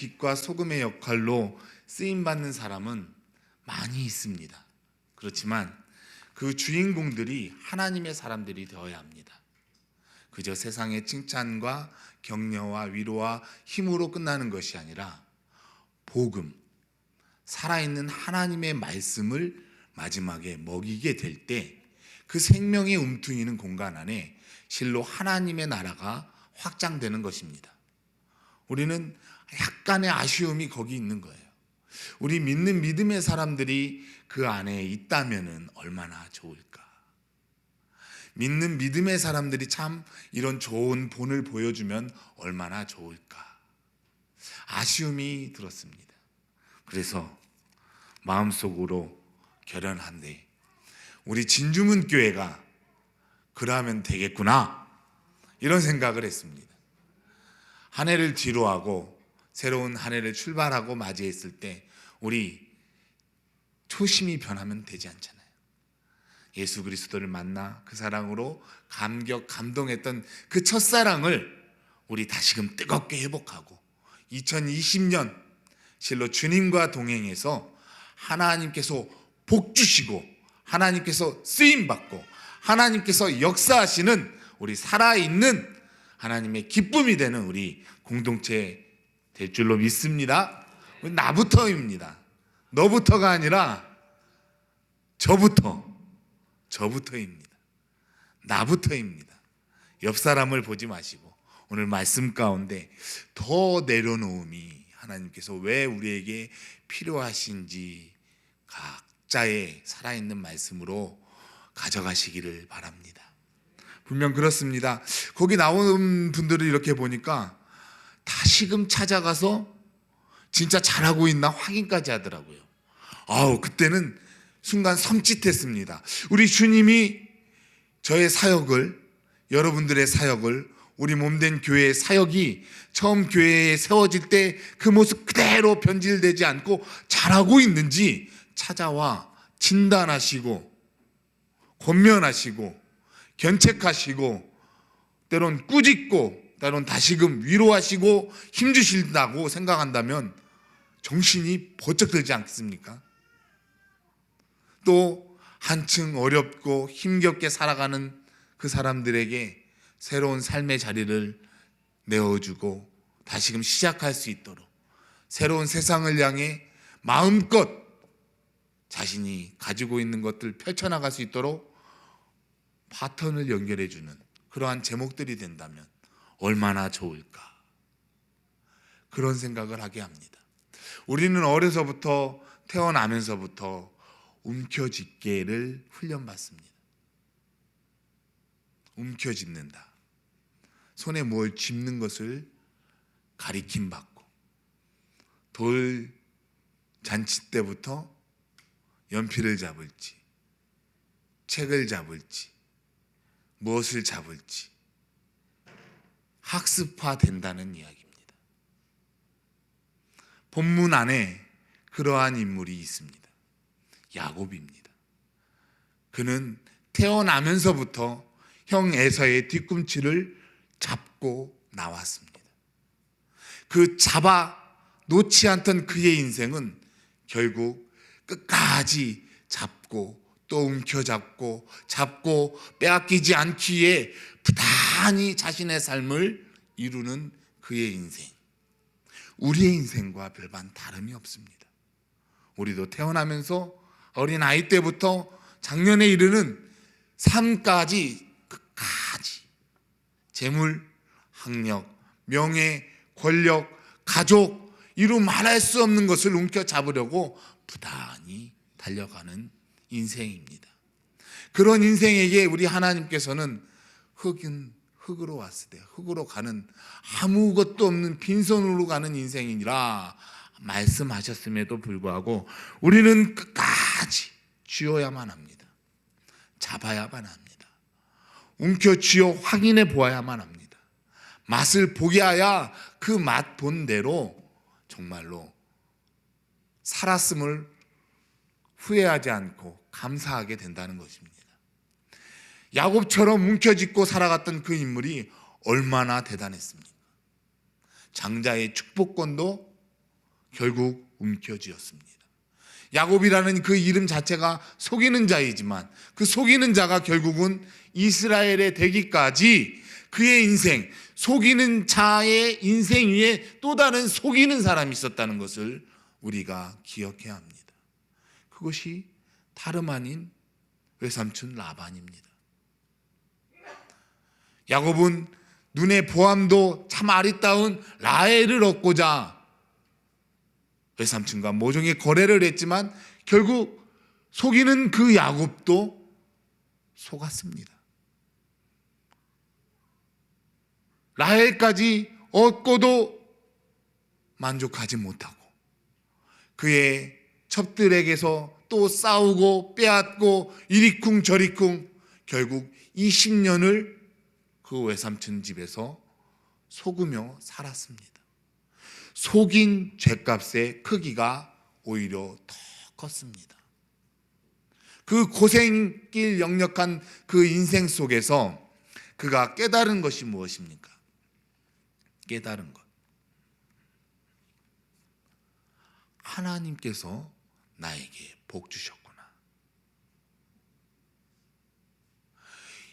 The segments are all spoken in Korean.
빛과 소금의 역할로 쓰임받는 사람은 많이 있습니다. 그렇지만 그 주인공들이 하나님의 사람들이 되어야 합니다. 그저 세상의 칭찬과 격려와 위로와 힘으로 끝나는 것이 아니라 복음, 살아있는 하나님의 말씀을 마지막에 먹이게 될 때 그 생명의 움트이는 공간 안에 실로 하나님의 나라가 확장되는 것입니다. 우리는 약간의 아쉬움이 거기 있는 거예요. 우리 믿는 믿음의 사람들이 그 안에 있다면 얼마나 좋을까. 믿는 믿음의 사람들이 참 이런 좋은 본을 보여주면 얼마나 좋을까. 아쉬움이 들었습니다. 그래서 마음속으로 결연한데 우리 진주문 교회가 그러면 되겠구나 이런 생각을 했습니다. 한 해를 뒤로하고 새로운 한 해를 출발하고 맞이했을 때 우리 초심이 변하면 되지 않잖아요. 예수 그리스도를 만나 그 사랑으로 감동했던 그 첫사랑을 우리 다시금 뜨겁게 회복하고 2020년 실로 주님과 동행해서 하나님께서 복 주시고 하나님께서 쓰임받고 하나님께서 역사하시는 우리 살아있는 하나님의 기쁨이 되는 우리 공동체 될 줄로 믿습니다. 나부터입니다. 너부터가 아니라 저부터입니다. 나부터입니다. 옆 사람을 보지 마시고 오늘 말씀 가운데 더 내려놓음이 하나님께서 왜 우리에게 필요하신지 각자의 살아있는 말씀으로 가져가시기를 바랍니다. 분명 그렇습니다. 거기 나오는 분들을 이렇게 보니까 다시금 찾아가서 진짜 잘하고 있나 확인까지 하더라고요. 그때는 순간 섬찟했습니다. 우리 주님이 저의 사역을, 여러분들의 사역을, 우리 몸된 교회의 사역이 처음 교회에 세워질 때 그 모습 그대로 변질되지 않고 잘하고 있는지 찾아와 진단하시고 권면하시고 견책하시고 때론 꾸짖고 때론 다시금 위로하시고 힘주신다고 생각한다면 정신이 번쩍 들지 않겠습니까? 또 한층 어렵고 힘겹게 살아가는 그 사람들에게 새로운 삶의 자리를 내어주고 다시금 시작할 수 있도록 새로운 세상을 향해 마음껏 자신이 가지고 있는 것들 펼쳐나갈 수 있도록 바톤을 연결해주는 그러한 제목들이 된다면 얼마나 좋을까. 그런 생각을 하게 합니다. 우리는 어려서부터 태어나면서부터 움켜쥐기를 훈련받습니다. 움켜쥐는다. 손에 뭘 짚는 것을 가리킴 받고 돌 잔치 때부터 연필을 잡을지 책을 잡을지 무엇을 잡을지 학습화된다는 이야기입니다. 본문 안에 그러한 인물이 있습니다. 야곱입니다. 그는 태어나면서부터 형 에서의 뒤꿈치를 잡고 나왔습니다. 그 잡아 놓지 않던 그의 인생은 결국 끝까지 잡고 또 움켜잡고 잡고 빼앗기지 않기에 부단히 자신의 삶을 이루는 그의 인생. 우리의 인생과 별반 다름이 없습니다. 우리도 태어나면서 어린아이 때부터 장년에 이르는 삶까지 끝까지 재물, 학력, 명예, 권력, 가족 이루 말할 수 없는 것을 움켜잡으려고 부단히 달려가는 인생입니다. 그런 인생에게 우리 하나님께서는 흙은 흙으로 왔을 때 흙으로 가는 아무것도 없는 빈손으로 가는 인생이라 말씀하셨음에도 불구하고 우리는 끝까지 쥐어야만 합니다. 잡아야만 합니다. 움켜쥐어 확인해 보아야만 합니다. 맛을 보게 하야 그 맛 본 대로 정말로 살았음을 후회하지 않고 감사하게 된다는 것입니다. 야곱처럼 움켜쥐고 살아갔던 그 인물이 얼마나 대단했습니까? 장자의 축복권도 결국 움켜쥐었습니다. 야곱이라는 그 이름 자체가 속이는 자이지만 그 속이는 자가 결국은 이스라엘에 되기까지 그의 인생, 속이는 자의 인생 위에 또 다른 속이는 사람이 있었다는 것을 우리가 기억해야 합니다. 그것이 다름 아닌 외삼촌 라반입니다. 야곱은 눈에 보암도 참 아리따운 라헬을 얻고자 외삼촌과 모종의 거래를 했지만 결국 속이는 그 야곱도 속았습니다. 라헬까지 얻고도 만족하지 못하고 그의 첩들에게서 또 싸우고 빼앗고 이리쿵 저리쿵 결국 20년을 그 외삼촌 집에서 속으며 살았습니다. 속인 죗값의 크기가 오히려 더 컸습니다. 그 고생길 역력한 그 인생 속에서 그가 깨달은 것이 무엇입니까? 깨달은 것. 하나님께서 나에게 복 주셨구나.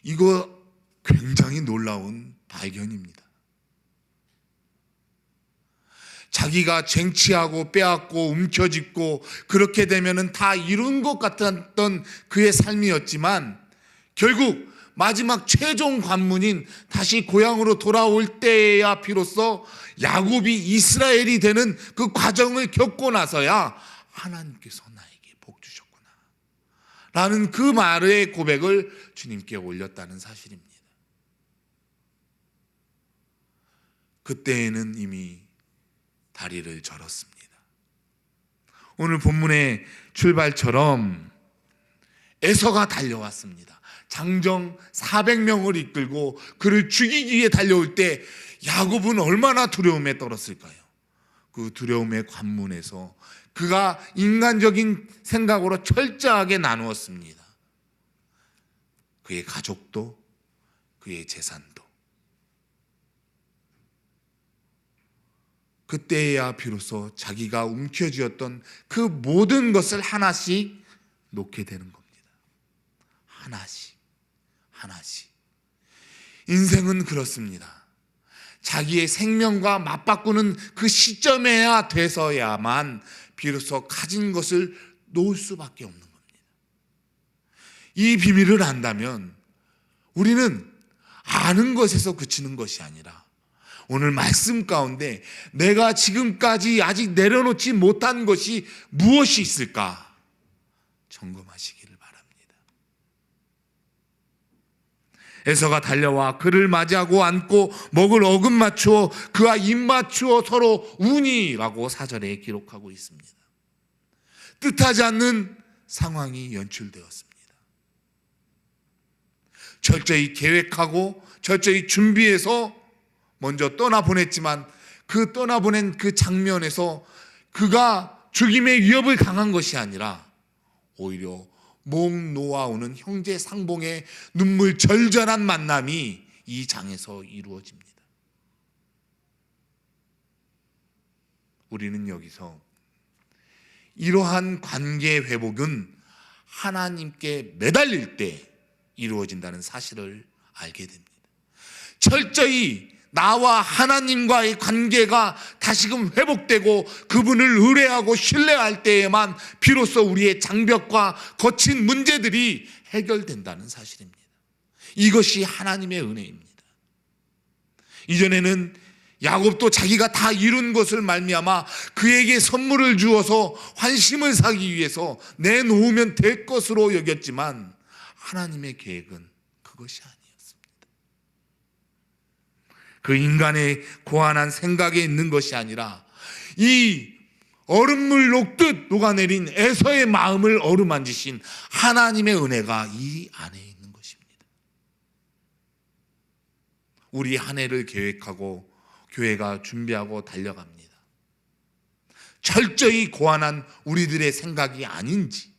이거 굉장히 놀라운 발견입니다. 자기가 쟁취하고 빼앗고 움켜쥐고 그렇게 되면은 다 이룬 것 같았던 그의 삶이었지만 결국 마지막 최종 관문인 다시 고향으로 돌아올 때야 비로소 야곱이 이스라엘이 되는 그 과정을 겪고 나서야 하나님께서 나에게 복 주셨구나 라는 그 말의 고백을 주님께 올렸다는 사실입니다. 그때에는 이미 다리를 절었습니다. 오늘 본문의 출발처럼 에서가 달려왔습니다. 장정 400명을 이끌고 그를 죽이기 위해 달려올 때 야곱은 얼마나 두려움에 떨었을까요? 그 두려움의 관문에서 그가 인간적인 생각으로 철저하게 나누었습니다. 그의 가족도 그의 재산도. 그때야 비로소 자기가 움켜쥐었던 그 모든 것을 하나씩 놓게 되는 겁니다. 하나씩. 인생은 그렇습니다. 자기의 생명과 맞바꾸는 그 시점에야 돼서야만 비로소 가진 것을 놓을 수밖에 없는 겁니다. 이 비밀을 안다면 우리는 아는 것에서 그치는 것이 아니라 오늘 말씀 가운데 내가 지금까지 아직 내려놓지 못한 것이 무엇이 있을까 점검하시기를 바랍니다. 에서가 달려와 그를 맞이하고 안고 목을 어금 맞추어 그와 입 맞추어 서로 우니라고 사절에 기록하고 있습니다. 뜻하지 않는 상황이 연출되었습니다. 철저히 계획하고 철저히 준비해서 먼저 떠나보냈지만 그 떠나보낸 그 장면에서 그가 죽임의 위협을 당한 것이 아니라 오히려 목 놓아오는 형제 상봉의 눈물 절절한 만남이 이 장에서 이루어집니다. 우리는 여기서 이러한 관계 회복은 하나님께 매달릴 때 이루어진다는 사실을 알게 됩니다. 철저히 나와 하나님과의 관계가 다시금 회복되고 그분을 의뢰하고 신뢰할 때에만 비로소 우리의 장벽과 거친 문제들이 해결된다는 사실입니다. 이것이 하나님의 은혜입니다. 이전에는 야곱도 자기가 다 이룬 것을 말미암아 그에게 선물을 주어서 환심을 사기 위해서 내놓으면 될 것으로 여겼지만 하나님의 계획은 그것이 아니었습니다. 그 인간의 고안한 생각에 있는 것이 아니라 이 얼음물 녹듯 녹아내린 에서의 마음을 어루만지신 하나님의 은혜가 이 안에 있는 것입니다. 우리 한 해를 계획하고 교회가 준비하고 달려갑니다. 철저히 고안한 우리들의 생각이 아닌지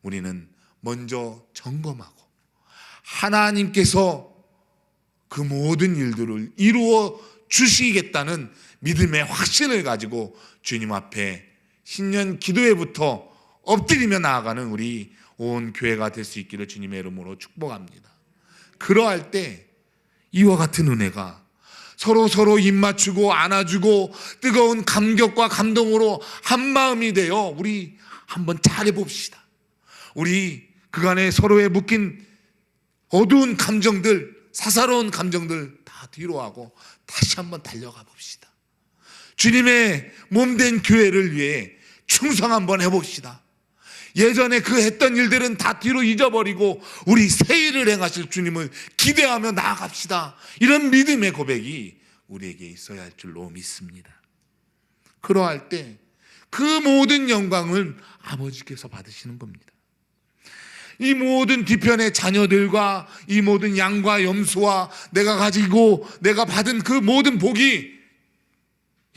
우리는 먼저 점검하고 하나님께서 그 모든 일들을 이루어 주시겠다는 믿음의 확신을 가지고 주님 앞에 신년 기도회부터 엎드리며 나아가는 우리 온 교회가 될 수 있기를 주님의 이름으로 축복합니다. 그러할 때 이와 같은 은혜가 서로 입맞추고 안아주고 뜨거운 감격과 감동으로 한마음이 되어 우리 한번 잘해봅시다. 우리 그간에 서로에 묶인 어두운 감정들, 사사로운 감정들 다 뒤로하고 다시 한번 달려가 봅시다. 주님의 몸된 교회를 위해 충성 한번 해봅시다. 예전에 그 했던 일들은 다 뒤로 잊어버리고 우리 새 일을 행하실 주님을 기대하며 나아갑시다. 이런 믿음의 고백이 우리에게 있어야 할 줄로 믿습니다. 그러할 때 그 모든 영광을 아버지께서 받으시는 겁니다. 이 모든 뒤편의 자녀들과 이 모든 양과 염소와 내가 받은 그 모든 복이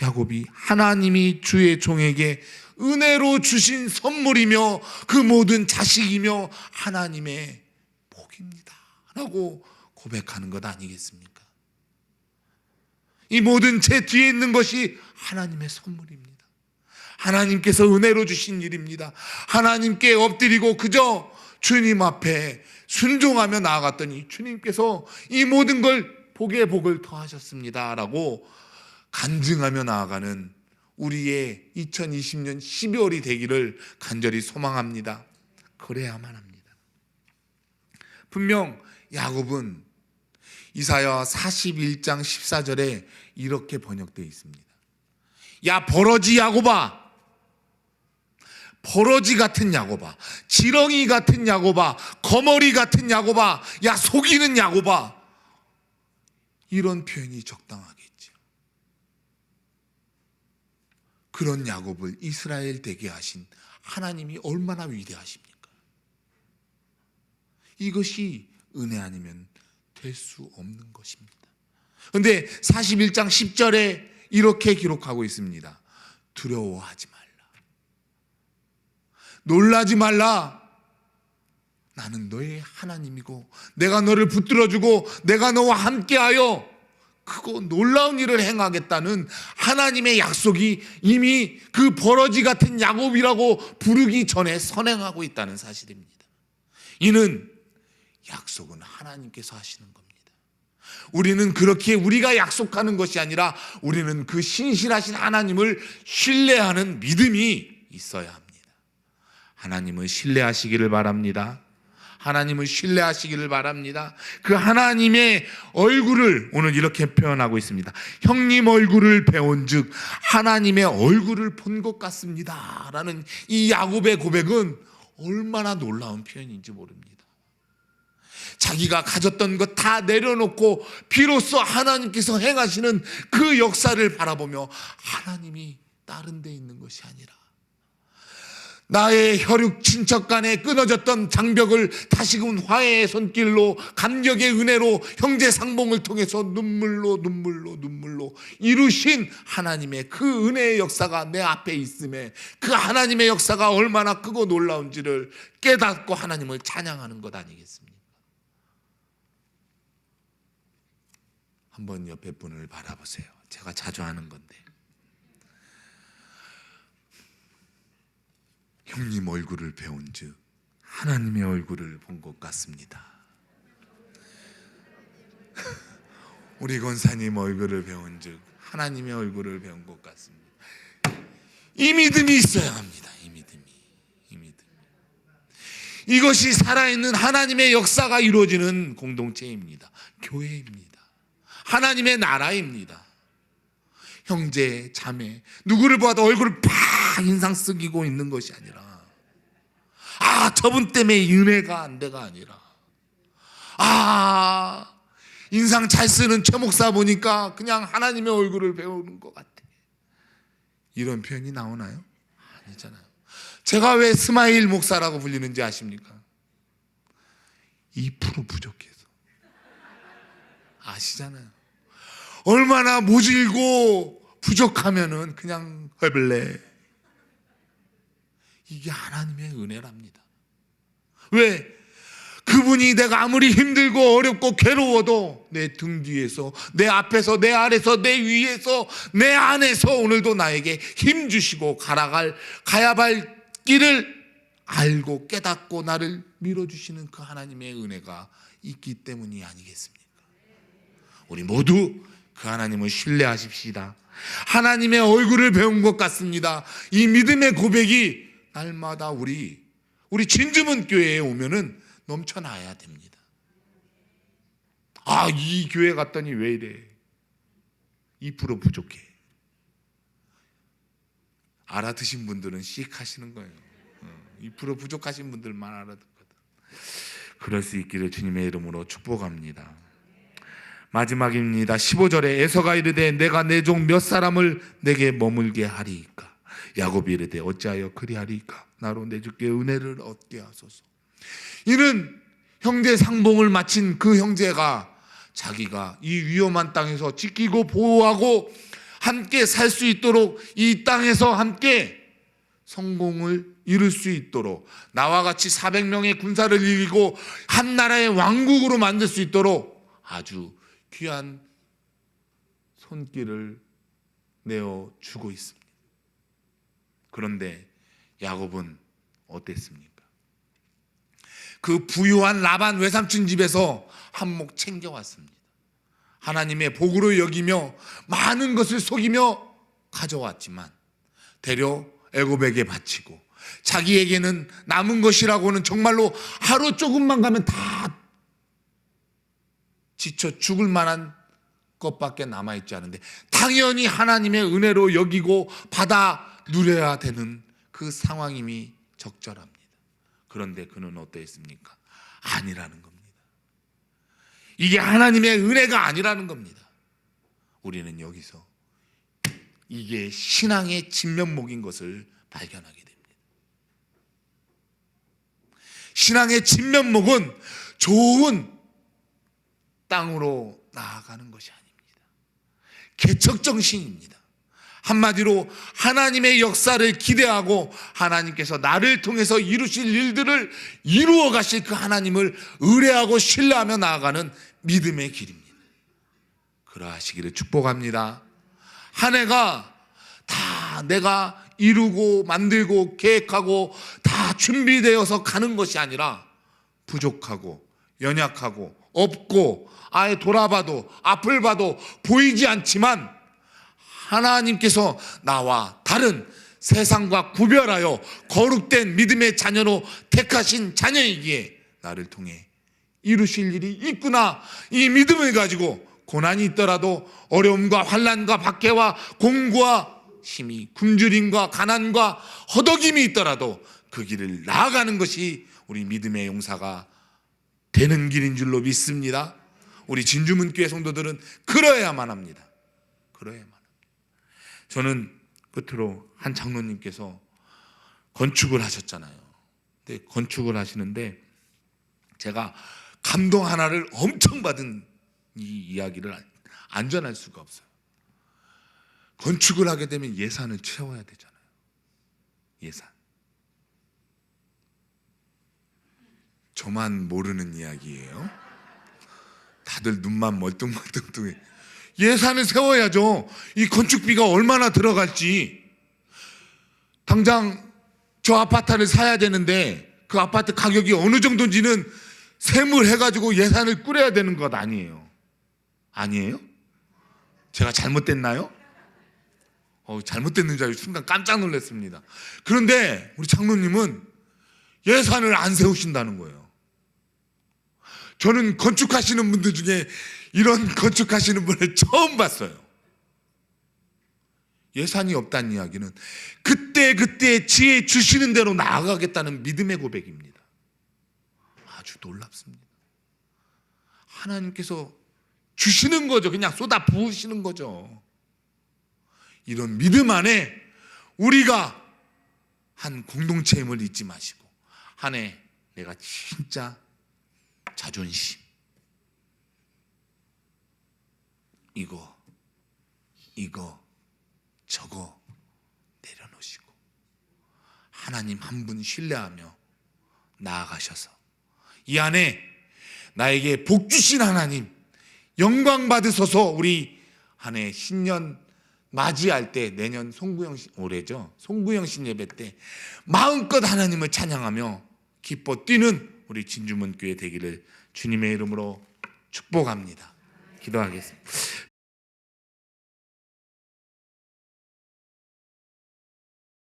야곱이 하나님이 주의 종에게 은혜로 주신 선물이며 그 모든 자식이며 하나님의 복입니다 라고 고백하는 것 아니겠습니까? 이 모든 제 뒤에 있는 것이 하나님의 선물입니다. 하나님께서 은혜로 주신 일입니다. 하나님께 엎드리고 그저 주님 앞에 순종하며 나아갔더니 주님께서 이 모든 걸 복에 복을 더하셨습니다 라고 간증하며 나아가는 우리의 2020년 12월이 되기를 간절히 소망합니다. 그래야만 합니다. 분명 야곱은 이사야 41장 14절에 이렇게 번역되어 있습니다. 야 버러지 야곱아, 버러지 같은 야곱아, 지렁이 같은 야곱아, 거머리 같은 야곱아, 야 속이는 야곱아, 이런 표현이 적당하겠죠. 그런 야곱을 이스라엘 되게 하신 하나님이 얼마나 위대하십니까? 이것이 은혜 아니면 될 수 없는 것입니다. 그런데 41장 10절에 이렇게 기록하고 있습니다. 두려워하지 말라, 놀라지 말라, 나는 너의 하나님이고 내가 너를 붙들어주고 내가 너와 함께하여 크고 놀라운 일을 행하겠다는 하나님의 약속이 이미 그 버러지 같은 야곱이라고 부르기 전에 선행하고 있다는 사실입니다. 이는 약속은 하나님께서 하시는 겁니다. 우리는 그렇게 우리가 약속하는 것이 아니라 우리는 그 신실하신 하나님을 신뢰하는 믿음이 있어야 합니다. 하나님을 신뢰하시기를 바랍니다. 하나님을 신뢰하시기를 바랍니다. 그 하나님의 얼굴을 오늘 이렇게 표현하고 있습니다. 형님 얼굴을 배운즉 하나님의 얼굴을 본 것 같습니다 라는 이 야곱의 고백은 얼마나 놀라운 표현인지 모릅니다. 자기가 가졌던 것 다 내려놓고 비로소 하나님께서 행하시는 그 역사를 바라보며 하나님이 다른 데 있는 것이 아니라 나의 혈육 친척 간에 끊어졌던 장벽을 다시금 화해의 손길로 감격의 은혜로 형제 상봉을 통해서 눈물로 이루신 하나님의 그 은혜의 역사가 내 앞에 있음에 그 하나님의 역사가 얼마나 크고 놀라운지를 깨닫고 하나님을 찬양하는 것 아니겠습니까? 한번 옆에 분을 바라보세요. 제가 자주 하는 건데, 형님 얼굴을 배운즉 하나님의 얼굴을 본 것 같습니다. 우리 권사님 얼굴을 배운즉 하나님의 얼굴을 배운 것 같습니다. 이 믿음이 있어야 합니다. 이 믿음이. 이것이 살아있는 하나님의 역사가 이루어지는 공동체입니다. 교회입니다. 하나님의 나라입니다. 형제, 자매, 누구를 봐도 얼굴을 팍 인상 쓰기고 있는 것이 아니라, 저분 때문에 은혜가 안 돼가 아니라, 인상 잘 쓰는 최 목사 보니까 그냥 하나님의 얼굴을 배우는 것 같아. 이런 표현이 나오나요? 아니잖아요. 제가 왜 스마일 목사라고 불리는지 아십니까? 2% 부족해서. 아시잖아요. 얼마나 모질고 부족하면은 그냥 해볼래. 이게 하나님의 은혜랍니다. 왜? 그분이 내가 아무리 힘들고 어렵고 괴로워도 내 등 뒤에서, 내 앞에서, 내 아래서, 내 위에서, 내 안에서 오늘도 나에게 힘 주시고 가야 할 길을 알고 깨닫고 나를 밀어주시는 그 하나님의 은혜가 있기 때문이 아니겠습니까? 우리 모두 그 하나님을 신뢰하십시다. 하나님의 얼굴을 배운 것 같습니다. 이 믿음의 고백이 날마다 우리 진주문 교회에 오면은 넘쳐나야 됩니다. 아, 이 교회 갔더니 왜 이래? 2% 부족해. 알아드신 분들은 씩 하시는 거예요. 2% 부족하신 분들만 알아듣거든. 그럴 수 있기를 주님의 이름으로 축복합니다. 마지막입니다. 15절에 에서가 이르되 내가 내 종 몇 사람을 내게 머물게 하리이까. 야곱이 이르되 어찌하여 그리하리이까. 나로 내 주께 은혜를 얻게 하소서. 이는 형제 상봉을 마친 그 형제가 자기가 이 위험한 땅에서 지키고 보호하고 함께 살 수 있도록, 이 땅에서 함께 성공을 이룰 수 있도록, 나와 같이 400명의 군사를 이기고 한 나라의 왕국으로 만들 수 있도록 아주 귀한 손길을 내어 주고 있습니다. 그런데 야곱은 어땠습니까? 그 부유한 라반 외삼촌 집에서 한몫 챙겨왔습니다. 하나님의 복으로 여기며 많은 것을 속이며 가져왔지만 되려 애굽에게 바치고, 자기에게는 남은 것이라고는 정말로 하루 조금만 가면 다 지쳐 죽을 만한 것밖에 남아있지 않은데, 당연히 하나님의 은혜로 여기고 받아 누려야 되는 그 상황임이 적절합니다. 그런데 그는 어떠했습니까? 아니라는 겁니다. 이게 하나님의 은혜가 아니라는 겁니다. 우리는 여기서 이게 신앙의 진면목인 것을 발견하게 됩니다. 신앙의 진면목은 좋은 땅으로 나아가는 것이 아닙니다. 개척정신입니다. 한마디로 하나님의 역사를 기대하고 하나님께서 나를 통해서 이루실 일들을 이루어 가실 그 하나님을 의뢰하고 신뢰하며 나아가는 믿음의 길입니다. 그러하시기를 축복합니다. 한 해가 다 내가 이루고 만들고 계획하고 다 준비되어서 가는 것이 아니라 부족하고 연약하고 없고 아예 돌아봐도 앞을 봐도 보이지 않지만 하나님께서 나와 다른 세상과 구별하여 거룩된 믿음의 자녀로 택하신 자녀이기에 나를 통해 이루실 일이 있구나, 이 믿음을 가지고 고난이 있더라도 어려움과 환난과 박해와 공고와 힘이 굶주림과 가난과 허덕임이 있더라도 그 길을 나아가는 것이 우리 믿음의 용사가 되는 길인 줄로 믿습니다. 우리 진주문교회 성도들은 그러야만 합니다. 그러야만 합니다. 저는 끝으로 한 장로님께서 건축을 하셨잖아요. 근데 건축을 하시는데 제가 감동 하나를 엄청 받은 이 이야기를 안 전할 수가 없어요. 건축을 하게 되면 예산을 채워야 되잖아요. 예산. 저만 모르는 이야기예요. 다들 눈만 멀뚱멀뚱해. 예산을 세워야죠. 이 건축비가 얼마나 들어갈지. 당장 저 아파트를 사야 되는데 그 아파트 가격이 어느 정도인지는 셈을 해가지고 예산을 꾸려야 되는 것 아니에요. 아니에요? 제가 잘못됐나요? 잘못됐는 줄 알고 순간 깜짝 놀랐습니다. 그런데 우리 장로님은 예산을 안 세우신다는 거예요. 저는 건축하시는 분들 중에 이런 건축하시는 분을 처음 봤어요. 예산이 없다는 이야기는 그때 지혜 주시는 대로 나아가겠다는 믿음의 고백입니다. 아주 놀랍습니다. 하나님께서 주시는 거죠. 그냥 쏟아 부으시는 거죠. 이런 믿음 안에 우리가 한 공동체임을 잊지 마시고 한 해 내가 진짜 자존심 이거 저거 내려놓으시고 하나님 한 분 신뢰하며 나아가셔서 이 안에 나에게 복 주신 하나님 영광 받으소서. 우리 한 해 신년 맞이할 때 내년 올해죠. 송구영 신예배 때 마음껏 하나님을 찬양하며 기뻐 뛰는 우리 진주문교회 되기를 주님의 이름으로 축복합니다. 기도하겠습니다.